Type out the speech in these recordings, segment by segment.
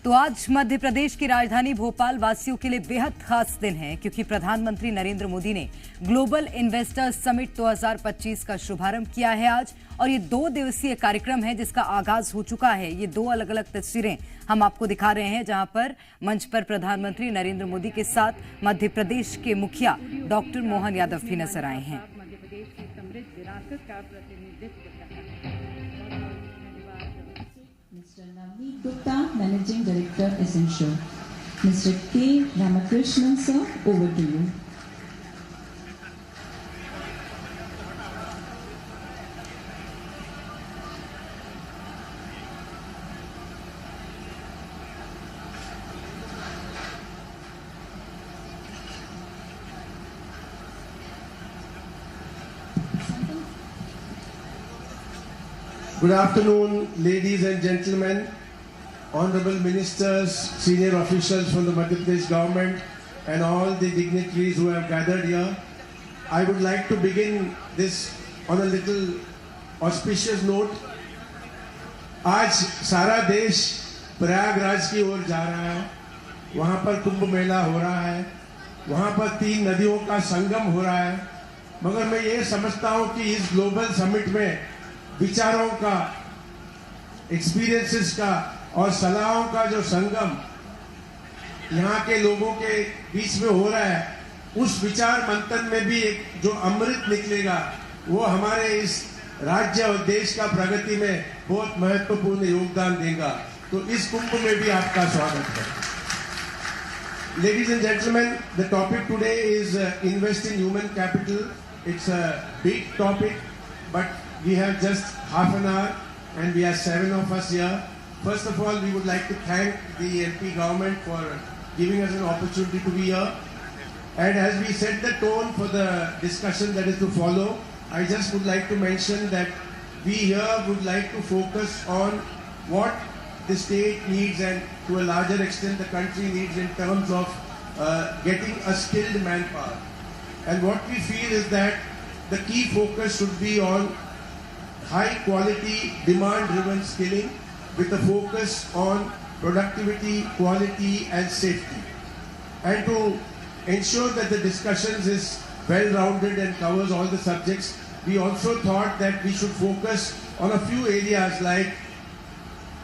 तो आज मध्य प्रदेश की राजधानी भोपाल वासियों के लिए बेहद खास दिन है, क्योंकि प्रधानमंत्री नरेंद्र मोदी ने ग्लोबल इन्वेस्टर्स समिट 2025 का शुभारंभ किया है आज। और ये 2 दिवसीय कार्यक्रम है जिसका आगाज हो चुका है। ये 2 अलग अलग तस्वीरें हम आपको दिखा रहे हैं, जहां पर मंच पर प्रधानमंत्री नरेंद्र मोदी के साथ मध्य प्रदेश के मुखिया डॉक्टर मोहन यादव भी नजर आए हैं। मध्य प्रदेश की समृद्ध विरासत का प्रतिनिधित्व Mr. Navneet Gupta, Managing Director, Essential. Mr. K. Ramakrishnan, sir, over to you. Good afternoon, ladies and gentlemen, honorable ministers, senior officials from the Madhya Pradesh government, and all the dignitaries who have gathered here. I would like to begin this on a little auspicious note. आज सारा देश प्रयागराज की ओर जा रहा है। वहाँ पर कुंभ मेला हो रहा है, वहाँ पर 3 नदियों का संगम हो रहा है। मगर मैं ये समझता हूँ कि इस ग्लोबल समिट में विचारों का, एक्सपीरियंसेस का और सलाहों का जो संगम यहाँ के लोगों के बीच में हो रहा है, उस विचार मंथन में भी एक जो अमृत निकलेगा वो हमारे इस राज्य और देश का प्रगति में बहुत महत्वपूर्ण योगदान देगा। तो इस कुंभ में भी आपका स्वागत है। Ladies and gentlemen, the topic today is invest in human capital. It's a big topic, but we have just half an hour and we are 7 of us here. First of all, we would like to thank the MP government for giving us an opportunity to be here. And as we set the tone for the discussion that is to follow, I just would like to mention that we here would like to focus on what the state needs and to a larger extent the country needs in terms of getting a skilled manpower. And what we feel is that the key focus should be on high quality, demand driven skilling with a focus on productivity, quality and safety. And to ensure that the discussions is well rounded and covers all the subjects, we also thought that we should focus on a few areas like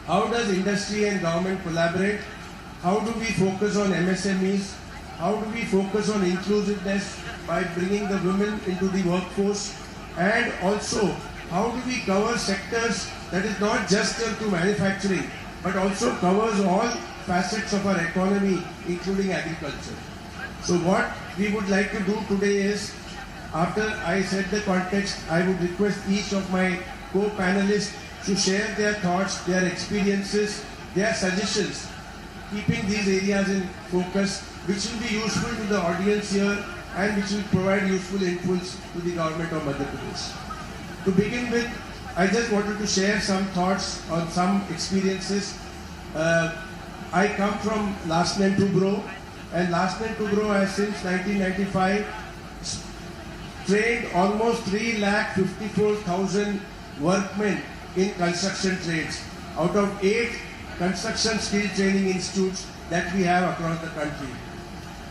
how does industry and government collaborate, how do we focus on MSMEs, how do we focus on inclusiveness by bringing the women into the workforce, and also how do we cover sectors that is not just into manufacturing but also covers all facets of our economy including agriculture. So what we would like to do today is, after I set the context, I would request each of my co-panelists to share their thoughts, their experiences, their suggestions, keeping these areas in focus, which will be useful to the audience here and which will provide useful inputs to the government of Madhya Pradesh. To begin with, I just wanted to share some thoughts on some experiences. I come from last name Tubro, and last name Tubro has since 1995 trained almost 3,54,000 workmen in construction trades out of 8 construction skill training institutes that we have across the country.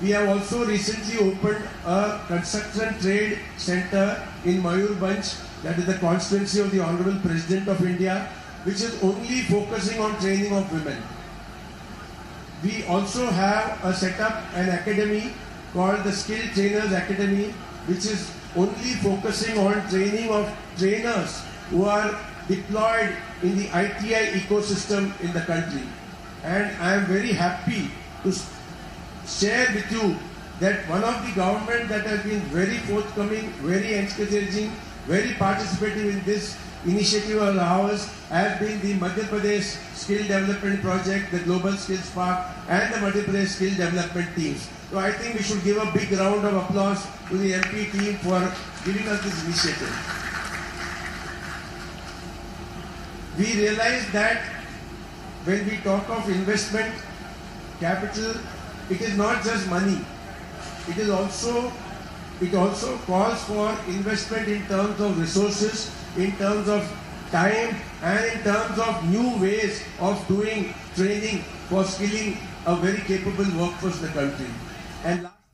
We have also recently opened a construction trade center in Mayurbhanj, that is the constituency of the Honorable President of India, which is only focusing on training of women. We also have a set up an academy called the Skill Trainers Academy, which is only focusing on training of trainers who are deployed in the ITI ecosystem in the country. And I am very happy to share with you that one of the government that has been very forthcoming, very encouraging, very participative in this initiative of ours has been the Madhya Pradesh Skill Development Project, the Global Skills Park and the Madhya Pradesh Skill Development teams. So I think we should give a big round of applause to the MP team for giving us this initiative. We realize that when we talk of investment capital, it is not just money. It also calls for investment in terms of resources, in terms of time and in terms of new ways of doing training for skilling a very capable workforce in the country. And last